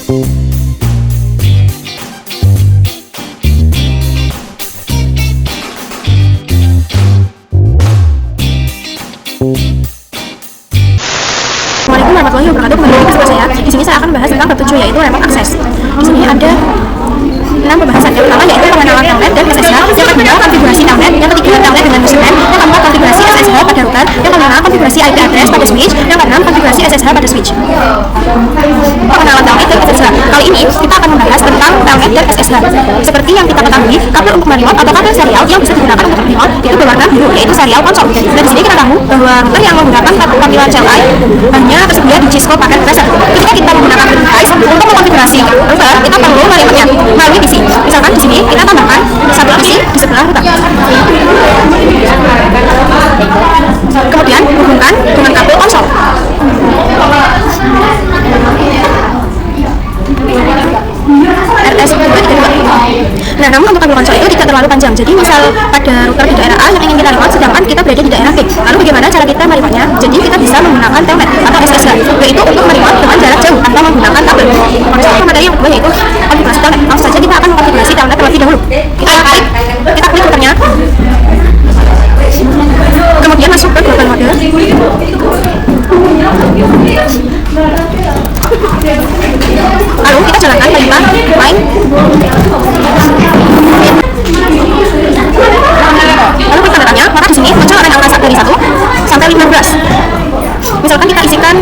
Assalamualaikum warahmatullahi wabarakatuh. Kembali lagi bersama saya. Di sini saya akan bahas tentang bab 7 yaitu remote access. Di sini ada 6 pembahasan. Yang pertama yaitu pengenalan telnet dan SSH. Yang kedua konfigurasi telnet. Yang ketiga telnet dengan username. Yang keempat konfigurasi SSH pada router. Yang kelima konfigurasi IP address pada switch. Yang keenam konfigurasi SSH pada switch. Pengenalan telnet dan SSH. Kali ini kita akan membahas tentang telnet dan SSH. Seperti yang kita ketahui, kabel untuk remote atau kabel serial yang bisa digunakan untuk remote yaitu berwarna biru, yaitu serial konsol. Dan di sini kita tahu bahwa router yang menggunakan tampilan CLI hanya tersedia di Cisco paket preset. Ketika kita menggunakan device untuk mengkonfigurasi router, kita perlu melihatnya melalui PC. Misalkan di sini kita tambahkan satu PC di sebelah router. Kemudian hubungkan dengan kabel konsol. Nah, namun untuk kabel konsol itu tidak terlalu panjang. Jadi misal pada router di daerah A yang ingin kita lewat, sedangkan kita berada di daerah B. Lalu bagaimana cara kita melewatnya? Jadi kita bisa menggunakan telnet atau SSH, yaitu untuk melewat dengan jarak jauh tanpa menggunakan kabel konsol. Materi yang kedua yaitu konfigurasi telnet. Langsung saja kita akan mengkonfigurasi telnet terlebih dahulu. Kita klik routernya. Kemudian masuk ke global mode. Lalu kita jalankan perintah line. Lalu kita tandanya, maka di sini muncul angka dari 1 sampai 15. Misalkan kita isikan.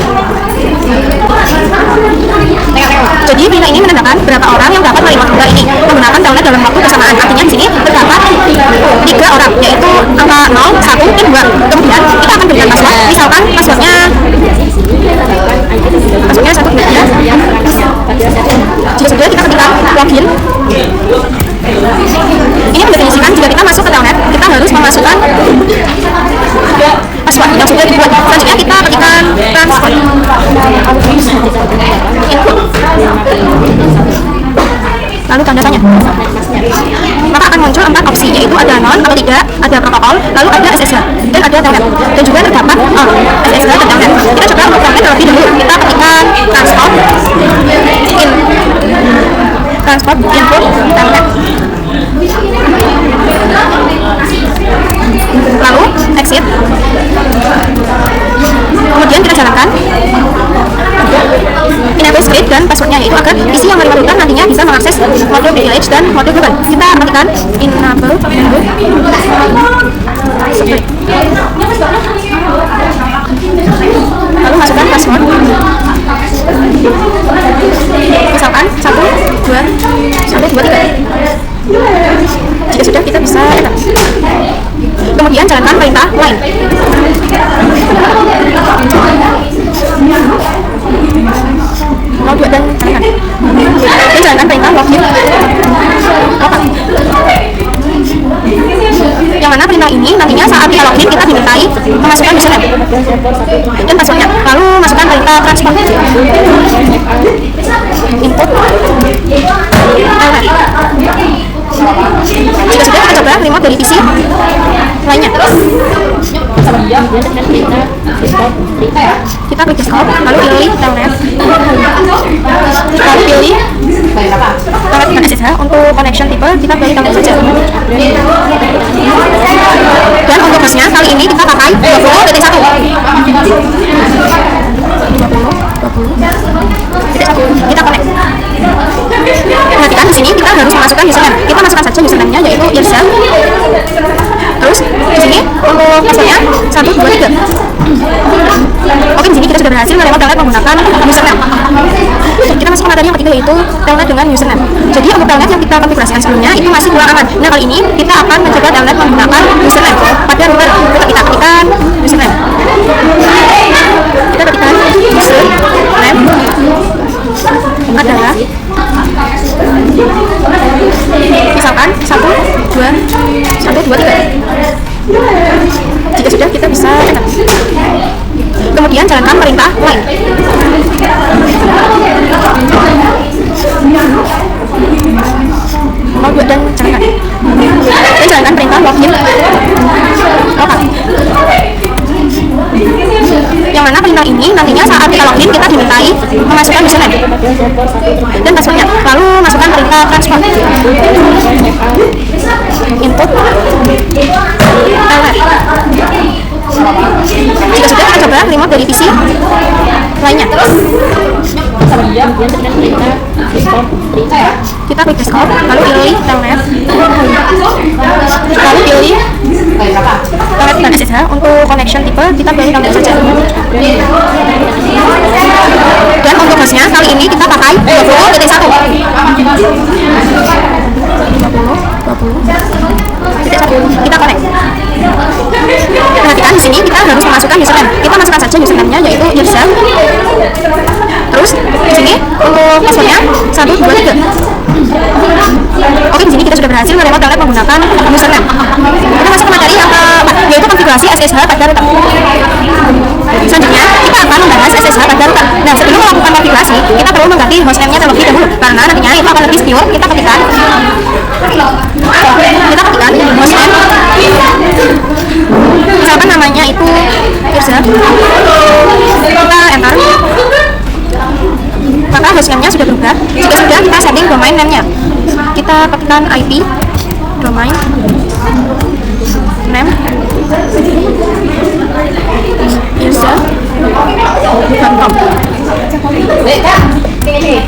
Jadi perintah ini menandakan berapa orang yang dapat melewati router ini menggunakan telnet dalam waktu bersamaan. Artinya di sini terdapat 3 orang, yaitu angka 0, 1, dan 2. Kemudian kita akan berikan password. Misalkan passwordnya 1, 2, 3. Jika sudah kita ketikkan login. Ini mendefinisikan jika kita masuk ke telnet, kita harus memasukkan password yang sudah dibuat. Selanjutnya kita ketikkan transport input, lalu tanda tanya. Maka akan muncul 4 opsi, yaitu ada non atau tidak, ada protokol, lalu ada SSH, dan ada telnet. Dan juga terdapat SSH dan telnet. Kita coba untuk telnet terlebih dahulu. Kita ketikkan transport input telnet, lalu exit. Kemudian kita jalankan enable script dan passwordnya, yaitu agar PC yang menerima router nantinya bisa mengakses mode DLH dan mode global. Kita ketikkan enable script, lalu masukkan password. Misalkan 1, 2, sampai 2, 3. Jika sudah, kita bisa enter. Kemudian jalankan perintah line. Mau 2 dan jalankan. Dan jalankan perintah login. Yang mana perintah ini nantinya saat kita login kita dimintai memasukkan username dan passwordnya. Lalu masukkan perintah transport input telnet. Jika sudah, kita coba remote dari PC lainnya. Kita klik desktop, lalu pilih telnet, lalu pilih telnet dengan SSH. Untuk connection tipe kita pilih telnet saja. Dan untuk hostnya kali ini kita pakai 20.1. Kita connect. Perhatikan di sini kita harus memasukkan username. Kita masukkan saja username-nya, yaitu Irsa. Terus di sini untuk passwordnya 1, 2, 3. Oke, di sini kita sudah berhasil melewati telnet menggunakan username. Kita masuk ke materi yang ketiga, yaitu telnet dengan username. Jadi untuk telnet yang kita konfigurasikan sebelumnya itu masih kurang aman. Nah, kali ini kita akan mencoba telnet menggunakan username pada router. Kita ketikkan username. Kita ketikkan username adalah misalkan 1, 2, 3. Jika sudah, kita bisa enter. Kemudian jalankan perintah line. Mau 2 dan jalankan. Dan jalankan perintah login lokal. Yang mana perintah ini nantinya saat kita login kita dimintai memasukkan username passwordnya, lalu masukkan perintah transport, input LR. Jika sudah, kita coba remote dari PC lainnya. Kita klik desktop, lalu pilih telnet, lalu pilih telnet dan SSH. Untuk connection tipe kita pilih telnet saja. Dan untuk hostnya kali ini kita pakai 20.1. 20.1 kita connect. Perhatikan di sini kita harus memasukkan username. Kita masukkan saja username-nya yaitu user. Terus di sini untuk passwordnya 1, 2, 3. Oke, di sini kita sudah berhasil meremote telnet menggunakan username. Kita masuk ke materi yang keempat, yaitu konfigurasi SSH pada router. Selanjutnya kita akan membahas SSH pada router. Nah, sebelum melakukan konfigurasi, kita perlu mengganti hostname-nya terlebih dahulu karena nantinya itu akan lebih secure. Kita ketikkan hostname, misalkan namanya itu user, kita enter, maka hostname-nya sudah berubah. Jika sudah, kita setting domain name-nya, kita ketikkan IP domain name user.com.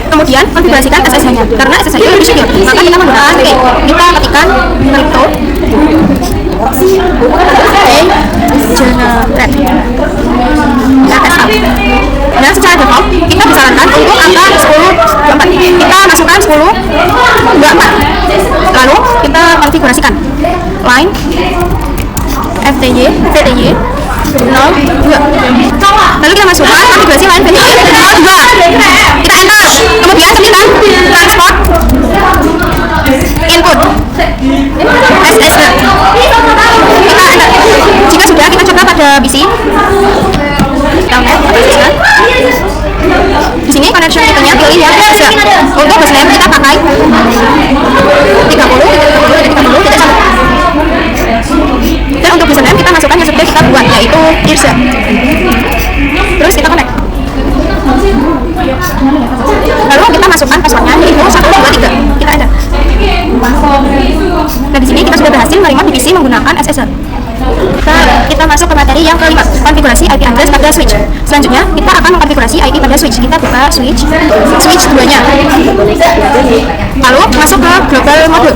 Kemudian konfigurasikan SSH-nya karena SSH itu lebih secure, maka kita menggunakan key. Kita ketikkan crypto generate SSH. Dan secara default kita disarankan untuk angka 1024. Kita masukkan 1024. Lalu kita konfigurasikan line FTY 02. Lalu kita masukkan konfigurasi line FTY 02. Kita enter. Kemudian ketikkan transport input SSH. Kita enter. Jika sudah, kita coba pada PC telnet atau SSH. Di sini connection tipenya pilih yang SSH. Untuk hostname kita pakai 30.30.30.1. Dan untuk username kita masukkan yang sudah kita buat, yaitu user. Terus kita connect. Lalu kita masukkan passwordnya, yaitu 123. Kita ada. Nah, di sini kita sudah berhasil meremote di PC menggunakan SSH. Kita masuk ke materi yang kelima, konfigurasi IP address pada switch. Selanjutnya kita akan mengkonfigurasi IP pada switch. Kita buka switch 2-nya, lalu masuk ke global mode.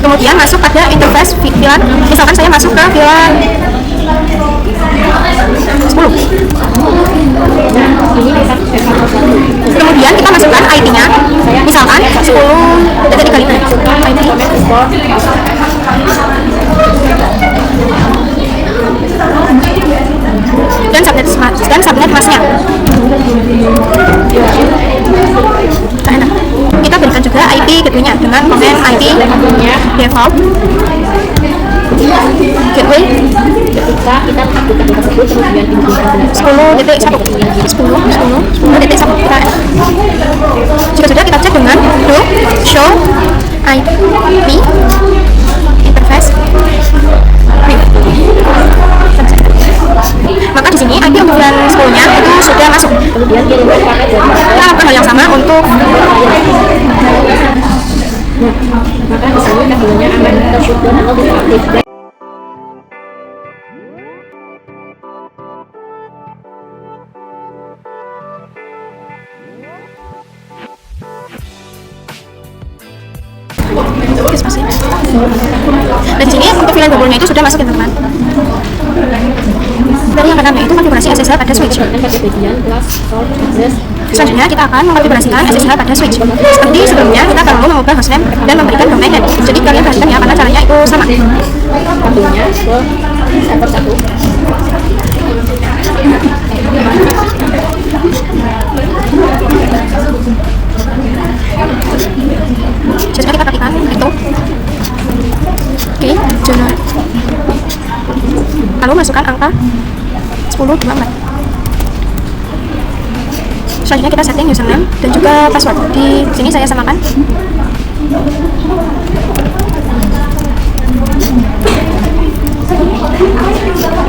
Kemudian masuk pada interface VLAN. Misalkan saya masuk ke VLAN 10. Kemudian kita masukkan IP-nya, misalkan 10.35 IP. Dan subnet masnya. Kita berikan juga IP keduanya dengan komen IP default gateway ketika kita melakukan tersebut kemudian 10.1 kita. Jika sudah, kita cek dengan show IP interface. Maka di sini IP umuran 10-nya itu sudah masuk. Kemudian kita lakukan hal yang sama untuk maka di sini kabelnya aman tershutdown atau tidak aktif. Dan di sini untuk VLAN bubble-nya itu sudah masuk ya teman-teman. Dari yang keenam yaitu konfigurasi SSH pada switch. Selanjutnya kita akan mengkonfigurasikan SSH pada switch. Seperti sebelumnya, kita perlu mengubah hostname dan memberikan domain name. Jadi kalian perhatikan ya, karena caranya itu sama. Kabelnya ke server 1. Selanjutnya kita ketikkan itu. Oke, generate. Lalu masukkan angka 1024. Selanjutnya kita setting username dan juga password. Di sini saya samakan.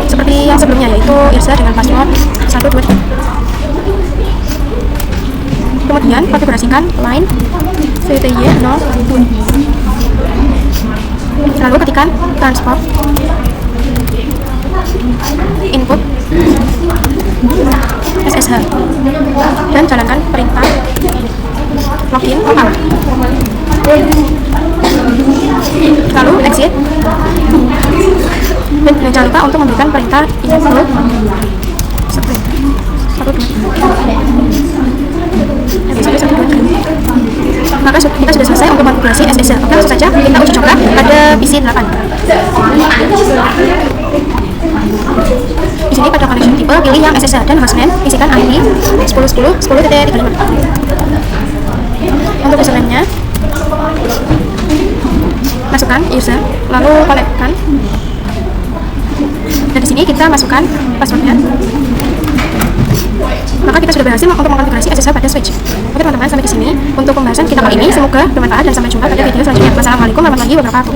Seperti yang sebelumnya, yaitu user dengan password 123. Kemudian konfigurasikan line VTY 0. Lalu ketikkan transport input SSH dan jalankan perintah login lokal. Lalu exit. Dan jangan lupa untuk memberikan perintah include script 123. Maka kita sudah selesai untuk konfigurasi SSH. Oke, langsung saja kita uji coba pada PC 8. Di sini pada connection tipe pilih yang SSH dan hostname isikan ID 10.10.10.35. Untuk username-nya masukkan user, lalu connect-kan. Dan di sini kita masukkan passwordnya. Maka kita sudah berhasil untuk mengkonfigurasi SSH pada switch. Oke teman-teman, sampai di sini untuk pembahasan kita kali ini. Semoga bermanfaat dan sampai jumpa pada video selanjutnya. Wassalamualaikum warahmatullahi wabarakatuh.